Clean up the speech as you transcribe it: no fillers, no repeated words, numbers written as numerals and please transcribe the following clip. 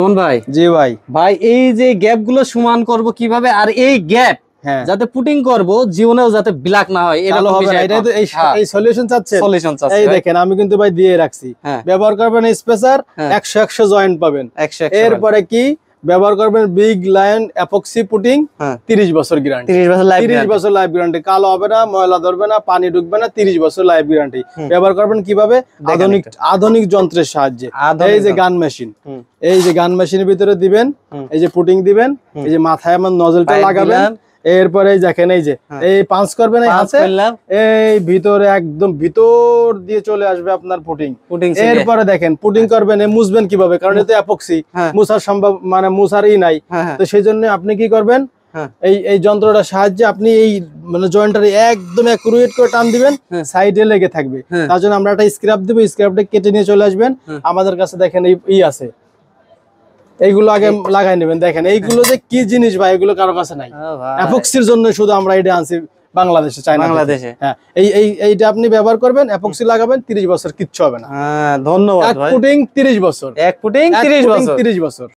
কোন ভাই? জি ভাই। ভাই এই যে গ্যাপ গুলো সমান করব কিভাবে, আর এই গ্যাপ যাতে পুটিং করব জীবনেও যাতে ব্ল্যাক না হয়, এটা হবে না। এটাই তো এই সলিউশন চাচ্ছেন। সলিউশন চাচ্ছি। এই দেখেন আমি কিন্তু ভাই দিয়ে রাখছি। ব্যবহার করবেন স্পেসার 100 জয়েন্ট পাবেন। এরপরে কি ব্যবহার করবেন বিগ লায়ন এপক্সি পুটিং 30 বছর গ্যারান্টি। 30 বছর লাইফ গ্যারান্টি। কালো হবে না, ময়লা ধরবে না, পানি ঢুকবে না, 30 বছর লাইফ গ্যারান্টি। ব্যবহার করবেন কিভাবে? আধুনিক যন্ত্রের সাহায্যে। এই যে গান মেশিন, এই যে গান মেশিনের ভিতরে দিবেন, এই যে পুটিং দিবেন, এই যে মাথায় আমার নজলটা লাগাবেন। এরপরে দেখেন এই যে এই পাঁচ করবেন এই হাতে, এই ভিতরে একদম ভিতর দিয়ে চলে আসবে আপনার পুটিং। এরপরে দেখেন পুটিং করবেন, মুছবেন কিভাবে? কারণ এতে অ্যাপক্সি, মুছার সম্ভব মানে মুছারই নাই। তো সেই জন্য আপনি কি করবেন, এই যন্ত্রটার সাহায্যে আপনি এই মানে জয়েন্টটারে একদম অ্যাকুরেট করে টান দিবেন, সাইডে লেগে থাকবে। তার জন্য আমরা একটা স্ক্র্যাপ দেব, স্ক্র্যাপটা কেটে নিয়ে চলে আসবেন। আমাদের কাছে দেখেন এই আছে, এইগুলো আগে লাগাই নেবেন। দেখেন এইগুলো যে কি জিনিস ভাই, এগুলো কারো কাছে নাই। এপক্সির জন্য শুধু আমরা এটা আনছি বাংলাদেশে, চায়না বাংলাদেশে। হ্যাঁ, এইটা আপনি ব্যবহার করবেন, এপক্সি লাগাবেন, 30 বছর কিচ্ছু হবে না। ধন্যবাদ ভাই। এক পুটিং 30 বছর, এক পুটিং 30 বছর।